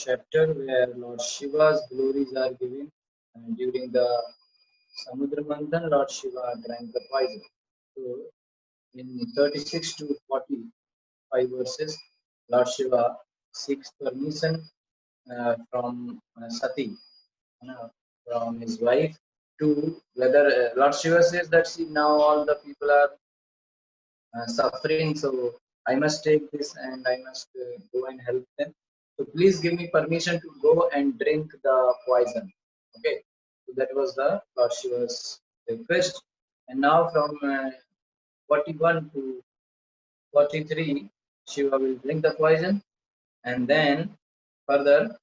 chapter where Lord Shiva's glories are given. And during the Samudra Manthan, Lord Shiva drank the poison. So in 36 to 45 verses, Lord Shiva seeks permission from Sati, from his wife, to whether Lord Shiva says that, see, now all the people are suffering, so I must take this and I must go and help them. So please give me permission to go and drink the poison. Okay, so that was the Lord Shiva's request. And now from 41 to 43, Shiva will drink the poison, and then further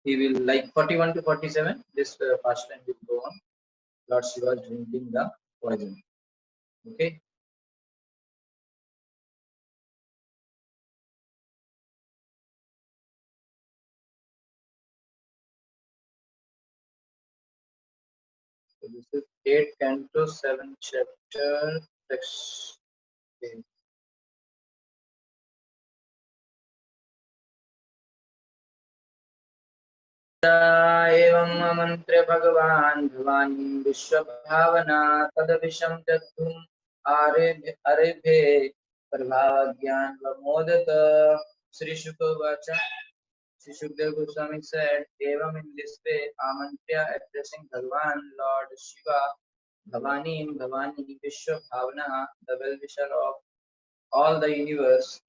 he will, like 41 to 47, this pastime will go on. Lord Shiva drinking the poison. Okay. So this is 8 canto 7 chapter text. Okay. एवं मंत्र भगवान भवानी विश्व भावना तदविषम जद्धुम आरेभे प्रभाव ज्ञान प्रमोदत Shri शुकवाच. Sri Shukdev Goswami said, Evam in this way, Amantra addressing Bhagavan, Lord Shiva, Bhavani in Bhavani, Vishwa Bhavana, the well-wisher of all the universe,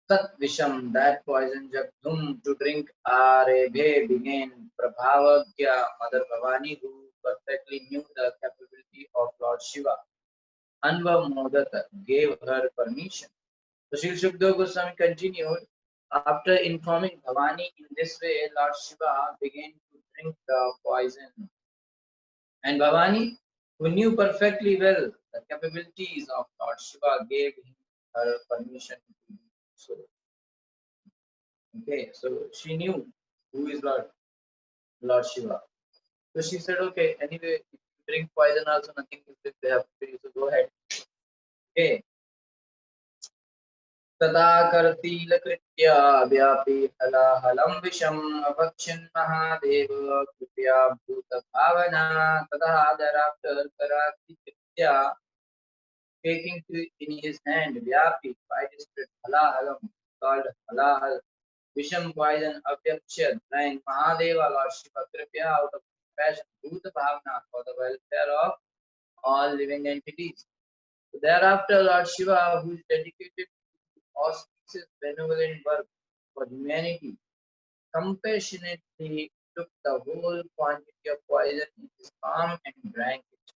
Tat Visham, that poison Jagdhum, to drink Arebhe began Prabhavagya, Mother Bhavani, who perfectly knew the capability of Lord Shiva. Anva Modata gave her permission. So Sri Shukdev Goswami continued, after informing Bhavani in this way, Lord Shiva began to drink the poison. And Bhavani, who knew perfectly well the capabilities of Lord Shiva, gave him her permission to do so. Okay, so she knew who is Lord Shiva. So she said, okay, anyway, if you drink poison also, nothing is they have to do, so go ahead. Okay. तदा करतिलकृत्य व्यापी हलाहलं विषम् अभक्षन् महादेव कृपया भूतभावना तदा thereafter करतिलकृत्य taking in his hand Vyapi by his spirit halahalam called halahal Visham poison Avyakshya drank Mahadeva Lord Shiva Kripya out of compassion Bhuta Bhavana for the welfare of all living entities. So thereafter Lord Shiva, who is dedicated auspicious benevolent work for humanity, compassionately took the whole quantity of poison in his palm and drank it.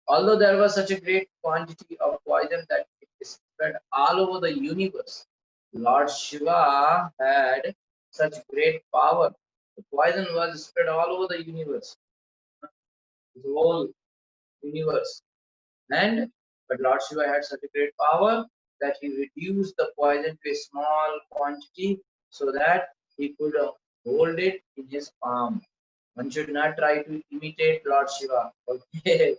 Although there was such a great quantity of poison that it spread all over the universe, Lord Shiva had such great power. The poison was spread all over the universe, the whole universe. But Lord Shiva had such a great power that he reduced the poison to a small quantity so that he could hold it in his palm. One should not try to imitate Lord Shiva. Okay,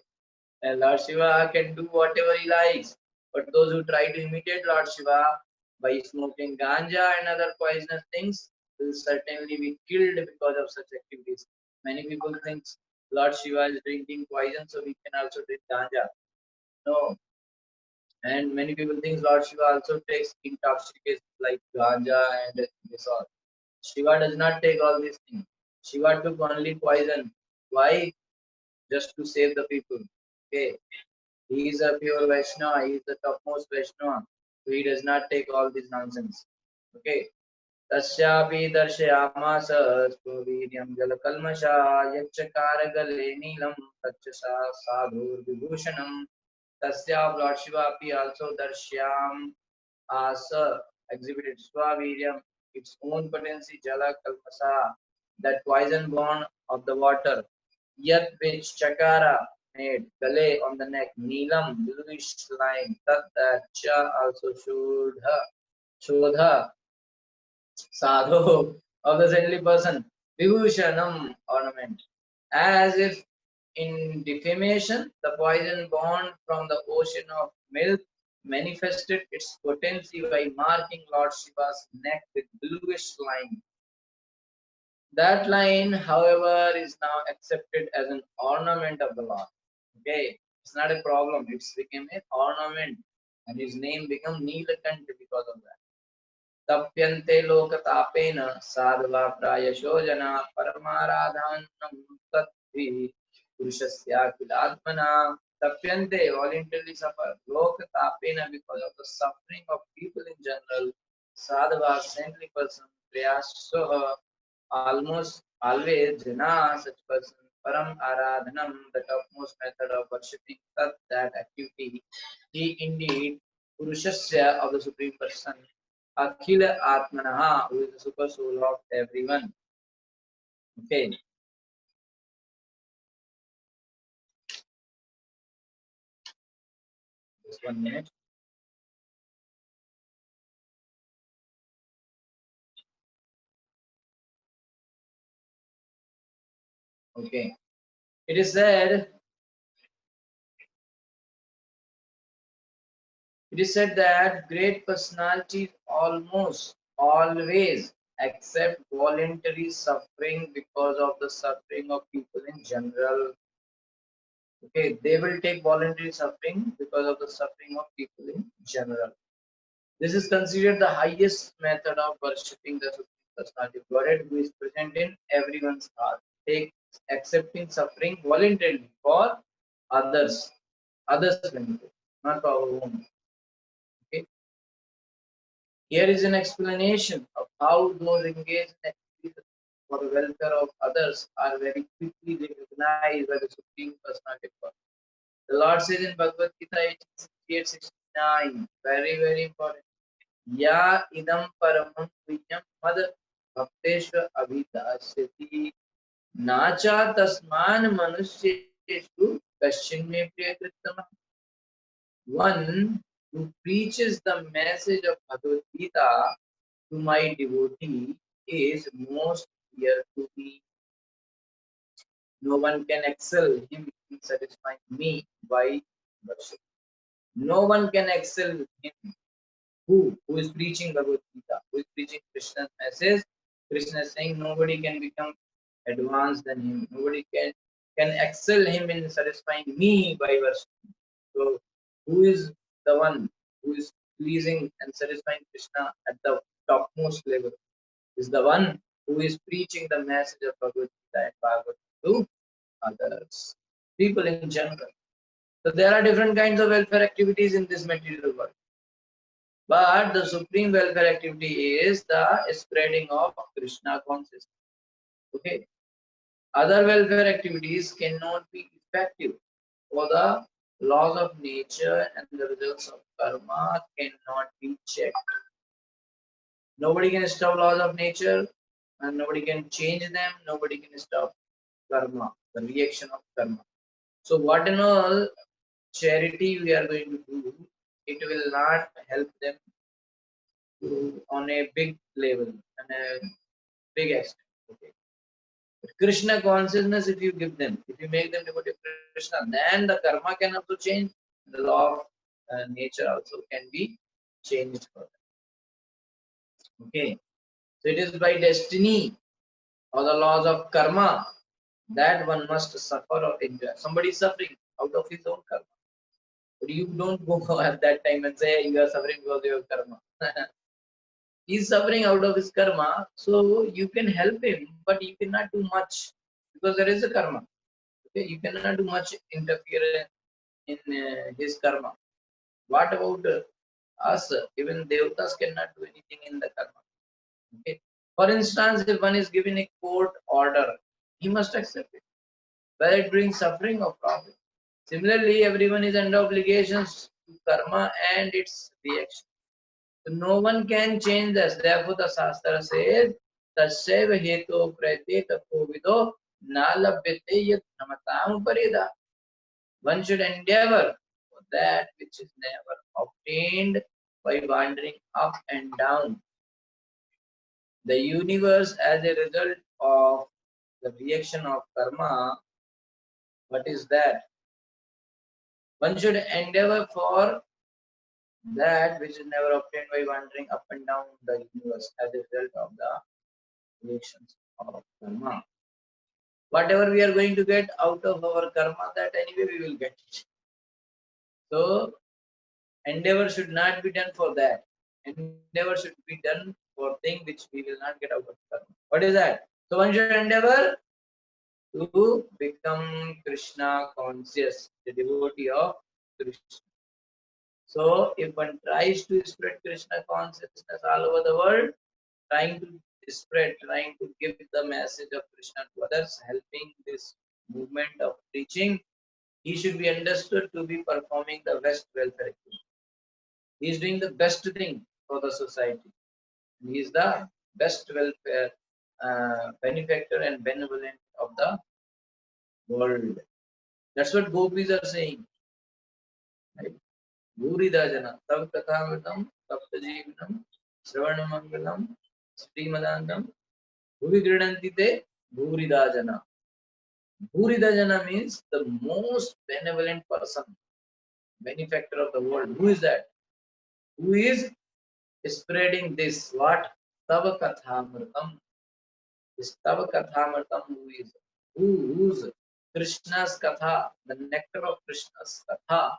and Lord Shiva can do whatever he likes, but those who try to imitate Lord Shiva by smoking ganja and other poisonous things will certainly be killed because of such activities. Many people think Lord Shiva is drinking poison, so we can also drink ganja. No, and many people think Lord Shiva also takes intoxicants like ganja and this all. Shiva does not take all these things. Shiva took only poison. Why? Just to save the people. Okay. He is a pure Vaishnava. He is the topmost Vaishnava. So he does not take all this nonsense. Okay. तस्यापि दर्शयामास स्वीर्यं जलकल्मषा यच्चकारगले नीलं तच्च साधुर्विभूषणम्. Tasya Lord Shiva also Darshyam Asa exhibited Swaviryam, its own potency, Jala Kalpasa, that poison born of the water, yet which Chakara made, Gale on the neck, Neelam, bluish line, Tat that Cha also showed her, Sadhu of the saintly person, Vibhushanam ornament, as if in defamation, the poison born from the ocean of milk manifested its potency by marking Lord Shiva's neck with bluish line. That line, however, is now accepted as an ornament of the Lord. Okay, it's not a problem. It's became an ornament, and his name became Neelakanta because of that. तप्यन्ते लोकतापेन साधवा प्रायशो जना परमाराधानं तद्धि पुरुषस्याखिलात्मना tapyante voluntarily suffer lokatapena because of the suffering of people in general sadhava saintly person prayasoha almost always jana such person param aradhanam the topmost method of worshipping that activity he indeed purushasya of the supreme person akhila atmanaha who is the super soul of everyone. Okay, just 1 minute. Okay, it is said that great personalities almost always accept voluntary suffering because of the suffering of people in general. Okay, they will take voluntary suffering because of the suffering of people in general. This is considered the highest method of worshipping the Supreme Personality of Godhead, who is present in everyone's heart. Take accepting suffering voluntarily for others' benefit, not for our own. Okay. Here is an explanation of how those engaged in activities for the welfare of others are very quickly recognized by the Supreme Personality of God. The Lord says in Bhagavad Gita 18:68-69, very, very important. Ya idam paramam punyam mad bhakteshva abhidasyati nacha tasman manusyeshu kashin me priyakritam. One who preaches the message of Bhagavad Gita to my devotee is most dear to me. No one can excel him in satisfying me by worship. No one can excel him. Who is preaching Bhagavad Gita? Who is preaching Krishna's message? Krishna is saying nobody can become advanced than him. Nobody can excel him in satisfying me by worship. So, who is the one who is pleasing and satisfying Krishna at the topmost level? Is the one who is preaching the message of Bhagavad Gita and Bhagavad to others, people in general. So there are different kinds of welfare activities in this material world. But the supreme welfare activity is the spreading of Krishna consciousness. Okay. Other welfare activities cannot be effective, for the laws of nature and the results of karma cannot be checked. Nobody can stop laws of nature and nobody can change them. Nobody can stop karma, the reaction of karma. So what and all charity we are going to do, it will not help them to, on a big level and a big extent. Okay. But Krishna consciousness, if you give them, if you make them devotee of Krishna, then the karma can also change. The law of nature also can be changed for them. Okay. So it is by destiny or the laws of karma that one must suffer or enjoy. Somebody is suffering out of his own karma. But you don't go at that time and say you are suffering because of your karma. He is suffering out of his karma, so you can help him, but you cannot do much because there is a karma. Okay, you cannot do much interfere in his karma. What about us? Even devatas cannot do anything in the karma. Okay. For instance, if one is given a court order, he must accept it, whether it brings suffering or profit. Similarly, everyone is under obligations to karma and its reaction. So no one can change this. Therefore, the Shastra says, Tasyaiva heto prayate tapovido nalabhyate yat namatam parida. One should endeavor for that which is never obtained by wandering up and down. The universe, as a result of the reaction of karma, what is that? One should endeavor for that which is never obtained by wandering up and down the universe as a result of the relations of karma. Whatever we are going to get out of our karma, that anyway we will get it. So endeavor should not be done for that. Endeavor should be done for thing which we will not get out of karma. What is that? So one should endeavor to become Krishna conscious, the devotee of Krishna. So if one tries to spread Krishna consciousness all over the world, trying to spread, trying to give the message of Krishna to others, helping this movement of preaching, he should be understood to be performing the best welfare activity. He is doing the best thing for the society. He is the best welfare benefactor and benevolent of the world. That's what gopis are saying. Right? Bhuridajana, Tav Kathamritam, Tapta Jeevanam, Sravana Mangalam, Srimadandam, Bhuri Te, Bhuridajana. Bhuridajana means the most benevolent person, benefactor of the world. Who is that? Who is spreading this? What? Tava Kathamritam. This Tava Kathamritam, who's Krishna's Katha, the nectar of Krishna's Katha,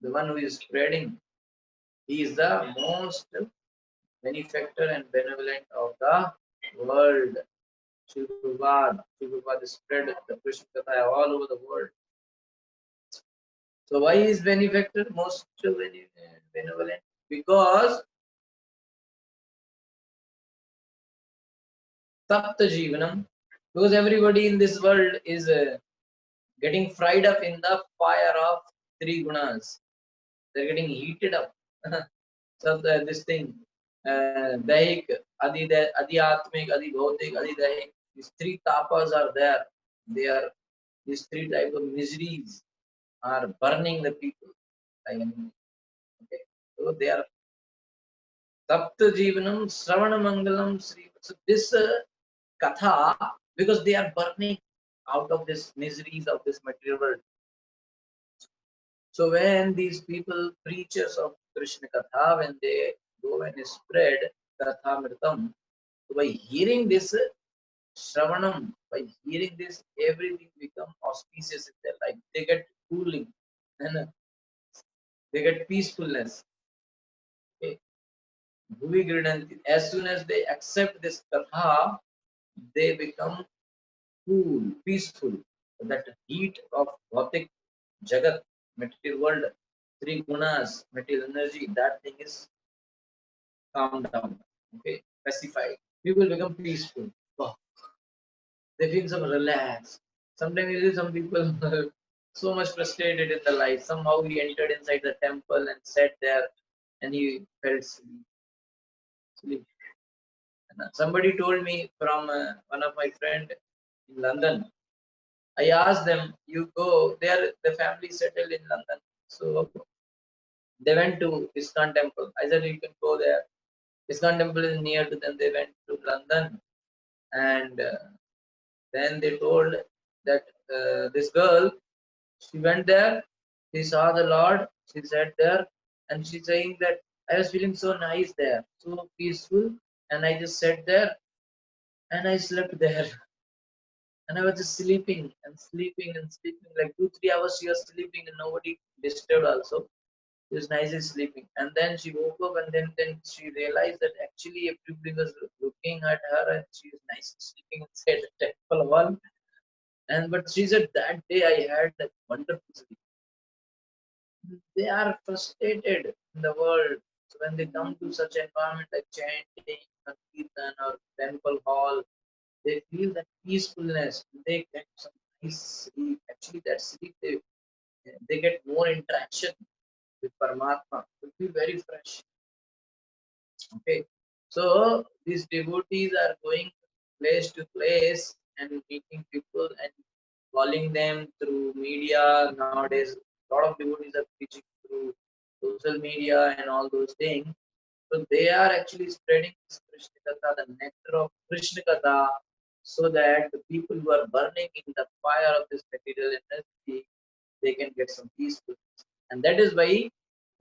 the one who is spreading. He is the most benefactor and benevolent of the world. Shri Prabhupada spread the Krishna Katha all over the world. So why is benefactor most benevolent? Because Tapta Jivanam, because everybody in this world is getting fried up in the fire of three gunas. They're getting heated up. So this thing, Daik, Adhyatmik, Adhibhautik, Adhidahik, these three tapas are there. They are these three types of miseries are burning the people. Okay. So they are Tapta Jivanam, Sravana Mangalam, Sri. So this Katha, because they are burning out of this miseries of this material world. So when these people, preachers of Krishna Katha, when they go and spread Katha Mritam, so by hearing this Shravanam, by hearing this, everything become auspicious in their life. They get cooling and they get peacefulness. Okay. As soon as they accept this Katha, they become cool, peaceful. That heat of Bhautik Jagat, material world, three gunas, material energy, that thing is calmed down, okay, pacified. People become peaceful. Oh, they feel some relaxed. Sometimes you see some people so much frustrated in the life. Somehow he entered inside the temple and sat there and he felt sleep. And somebody told me from one of my friend in London. I asked them, you go, the family settled in London. So they went to ISKCON temple. I said, you can go there. ISKCON temple is near to them. They went to London and then they told that this girl, she went there, she saw the Lord, she sat there, and she's saying that I was feeling so nice there, so peaceful, and I just sat there and I slept there. And I was just sleeping and sleeping and sleeping, like 2 3 hours she was sleeping and nobody disturbed also. She was nicely sleeping. And then she woke up and then she realized that actually everybody was looking at her and she was nicely sleeping inside the temple wall. And but she said that day I had a wonderful sleep. They are frustrated in the world. So when they come to such environment like chanting, or kirtan, or temple hall, they feel that peacefulness. They get some nice sleep. Actually, that sleep they get more interaction with Paramatma. It will be very fresh. Okay, so these devotees are going place to place and meeting people and calling them through media. Nowadays, a lot of devotees are preaching through social media and all those things. So they are actually spreading this Krishna Katha, the nectar of Krishna Katha, so that the people who are burning in the fire of this material energy, they can get some peaceful. And that is why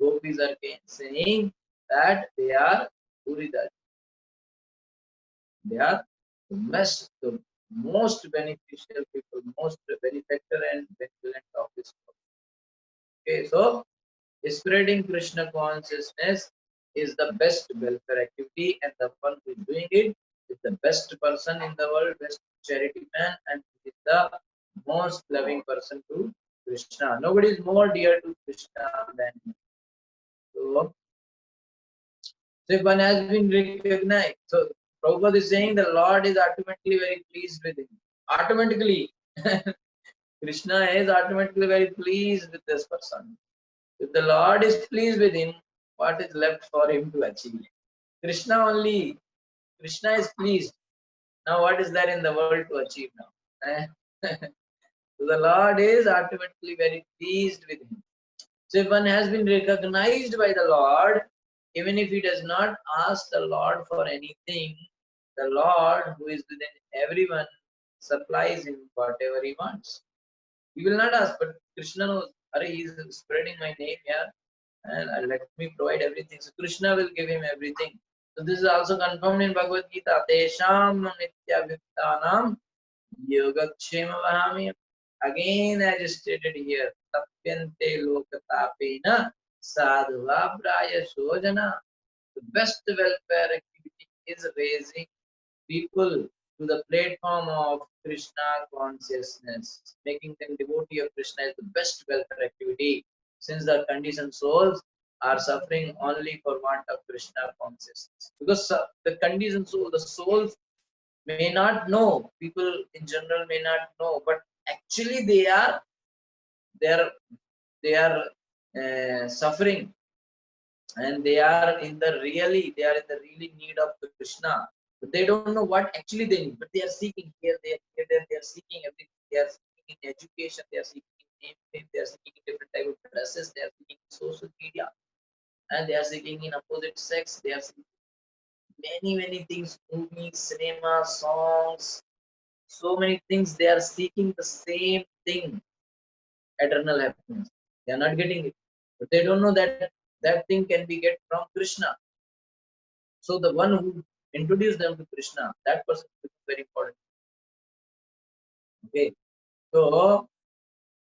gopis are saying that they are Puridari. They are the most beneficial people, most benefactor and benevolent of this world. Okay, so spreading Krishna consciousness is the best welfare activity, and the one who is doing it is the best person in the world, best charity man, and is the most loving person to Krishna. Nobody is more dear to Krishna than him. So, if one has been recognized, so Prabhupada is saying the Lord is automatically very pleased with him. Automatically, Krishna is automatically very pleased with this person. If the Lord is pleased with him, what is left for him to achieve? Krishna only. Krishna is pleased. Now what is there in the world to achieve now? So the Lord is automatically very pleased with him. So if one has been recognized by the Lord, even if he does not ask the Lord for anything, the Lord who is within everyone supplies him whatever he wants. He will not ask, but Krishna knows, he is spreading my name here, and let me provide everything. So Krishna will give him everything. So this is also confirmed in Bhagavad Gita. Tesham nityavittanam yogakshema vahami. Again, as stated here, tapyante lokatapena sadhuva praya sojana. The best welfare activity is raising people to the platform of Krishna consciousness. Making them devotee of Krishna is the best welfare activity, since the conditioned souls are suffering only for want of Krishna consciousness. Because the conditioned soul, the souls may not know, people in general may not know, but actually they are they are suffering, and they are in the really need of Krishna, but they don't know what actually they need, but they are seeking here, they are seeking everything. They are seeking in education, they are seeking in name fame, they are seeking in different type of dresses, they are seeking in social media, and they are seeking in opposite sex, they are seeking many things, movies, cinema, songs, so many things. They are seeking the same thing, eternal happiness. They are not getting it, but they don't know that that thing can be get from Krishna. So the one who introduced them to Krishna, that person is very important. Okay. So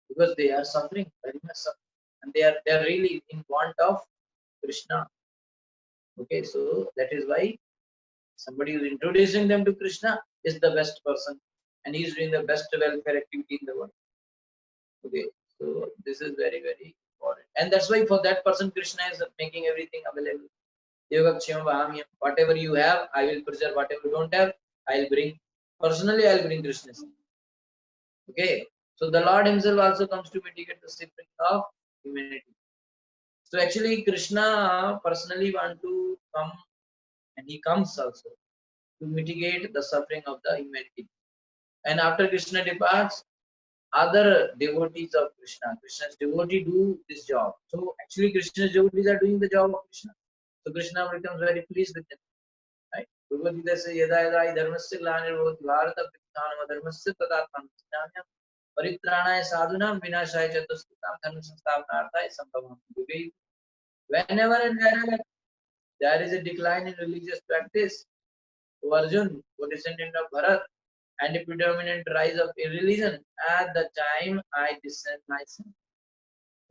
because they are suffering, very much suffering, and they are really in want of Krishna. Okay, so that is why somebody who is introducing them to Krishna is the best person, and he is doing the best welfare activity in the world. Okay, so this is very important, and that's why for that person Krishna is making everything available. Whatever you have, I will preserve. Whatever you don't have, I'll bring. Personally, I'll bring Krishna. Okay, so the Lord Himself also comes to mitigate the suffering of humanity. So actually, Krishna personally want to come, and He comes also to mitigate the suffering of the humanity. And after Krishna departs, other devotees of Krishna, Krishna's devotee do this job. So actually, Krishna's devotees are doing the job of Krishna. So Krishna becomes very pleased with them. Right? Bhagavad Gita says, "Yada yada hi dharmasya glanirvot bharata prithanam dharmasya tadatmam jnanyam paritranaaya sadhunam vinashaya chatuskutam dharma samsthapanarthaya sambhavam yuge." Whenever and wherever there is a decline in religious practice, O Arjun, O descendant of Bharat, and a predominant rise of irreligion, at the time I descend myself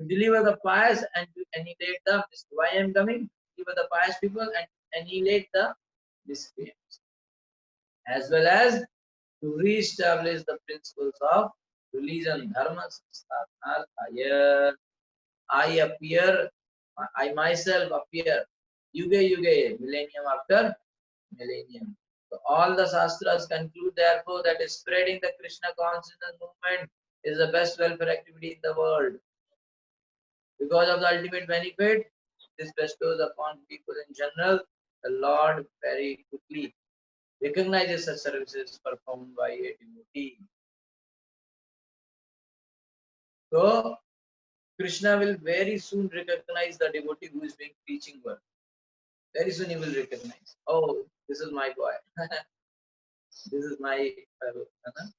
to deliver the pious and to annihilate the. This is why I am coming. Deliver the pious people and annihilate the miscreants, as well as to re-establish the principles of religion, dharma, samsthanarthaya. I appear, I myself appear, yuge, millennium after millennium. So all the Shastras conclude therefore that spreading the Krishna consciousness movement is the best welfare activity in the world. Because of the ultimate benefit this bestows upon people in general, the Lord very quickly recognizes such services performed by a devotee. So Krishna will very soon recognize the devotee who is doing preaching work. Very soon he will recognize. Oh, this is my boy. This is my fellow.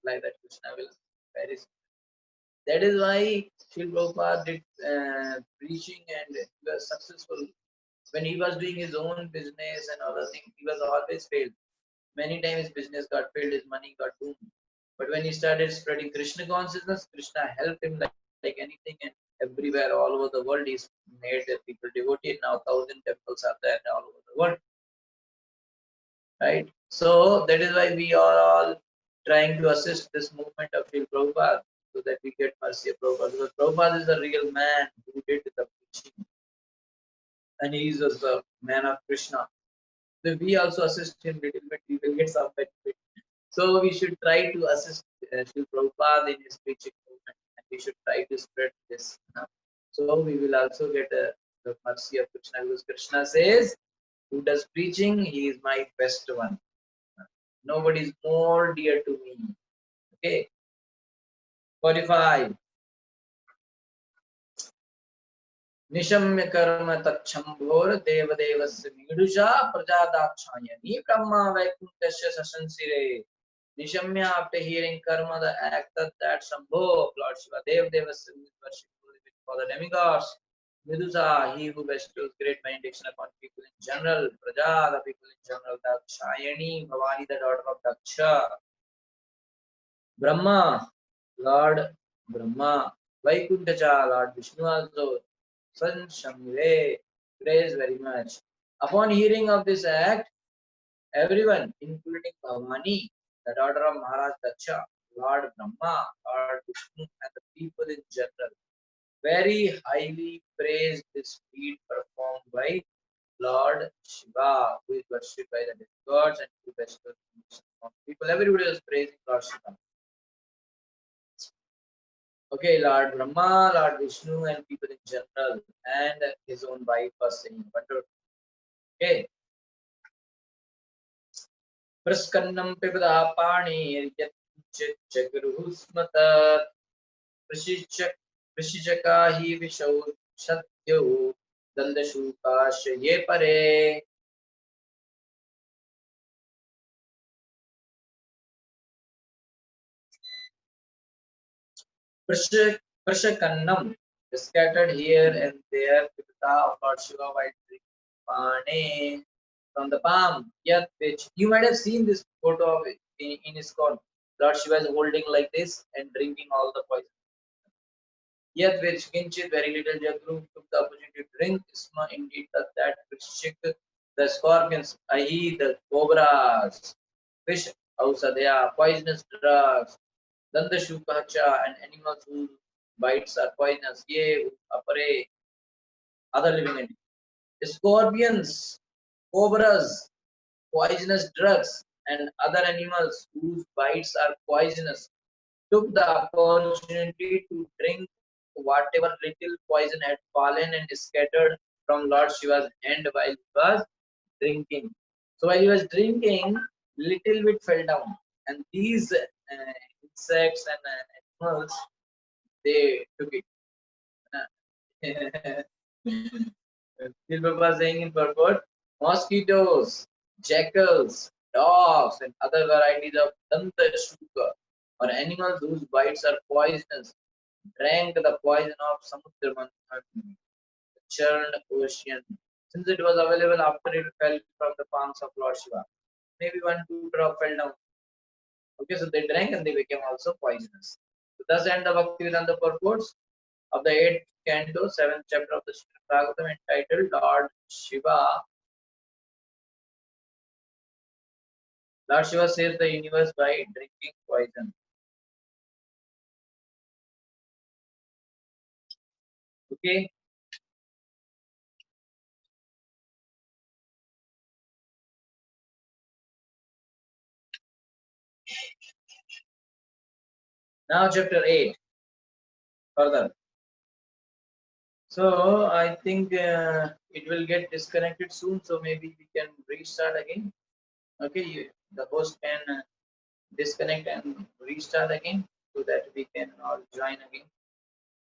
Like that Krishna will very soon. That is why Srila Prabhupada did preaching and he was successful. When he was doing his own business and other things, he was always failed. Many times his business got failed, his money got doomed. But when he started spreading Krishna consciousness, Krishna helped him like anything, and everywhere, all over the world, he's made the people devotee. Now 1,000 temples are there all over the world, right? So that is why we are all trying to assist this movement of Srila Prabhupada so that we get mercy of Prabhupada. Because Prabhupada is a real man who did the preaching, and he is a man of Krishna. So if we also assist him little bit, we will get some benefit. So we should try to assist Srila Prabhupada in his preaching movement, and we should try to spread this. So we will also get the mercy of Krishna, because Krishna says, "Who does preaching? He is my best one. Nobody is more dear to me." Okay, 45. निशम्य कर्म तच्छंभोर देवदेवस्य मीडुषा प्रजादाक्षायणी Brahma वैकुंठस्य सशंसिरे. Nishamya, after hearing karma, the act that Shambho, Lord Shiva, Devasya, who is worshipped for the demigods, Medusa, he who bestows great benediction upon people in general, Praja, the people in general, Dakshayani, Bhavani, the daughter of Daksha, Brahma, Lord Brahma, Vaikuntacha, Lord Vishnu also, San Shamire, praise very much. Upon hearing of this act, everyone, including Bhavani, the daughter of Maharaj Daksha, Lord Brahma, Lord Vishnu, and the people in general, very highly praised this feat performed by Lord Shiva, who is worshipped by the gods and who bestows on people. Everybody was praising Lord Shiva. Okay, Lord Brahma, Lord Vishnu, and people in general, and his own wife was saying, okay. Praskannam pipada पाणिर्यच्चगरुः स्म तत् ऋषिचका हि विशौ सत्यो दन्दशूकाश्रये परे. Prashakannam scattered here and there pipita of Lord Shiva while drinking pane from the palm, yet which you might have seen this photo of it in ISKCON. Lord Shiva is holding like this and drinking all the poison. Yet which Kinchit, very little Jagru took the opportunity to drink Isma, indeed that Vrishik, the scorpions, i.e. the cobras, fish, ausadya, poisonous drugs, Dandashukacha, and animals whose bites are poisonous, ye, apare, other living entities. Scorpions, cobras, poisonous drugs, and other animals whose bites are poisonous took the opportunity to drink whatever little poison had fallen and scattered from Lord Shiva's hand while he was drinking. So while he was drinking, little bit fell down, and these insects and animals, they took it. Silver saying in purport, mosquitoes, jackals, dogs, and other varieties of Danta or animals whose bites are poisonous drank the poison of Samudra Manthan, the churned ocean, since it was available after it fell from the palms of Lord Shiva. Maybe 1-2 drop fell down. Okay, so they drank and they became also poisonous. So thus end the Bhaktivedanta purports of the 8th canto, 7th chapter of the Srimad Bhagavatam, entitled Lord Shiva. Lord Shiva saves the universe by drinking poison. Okay. Now chapter 8. Further. So I think it will get disconnected soon. So maybe we can restart again. Okay, the host can disconnect and restart again so that we can all join again.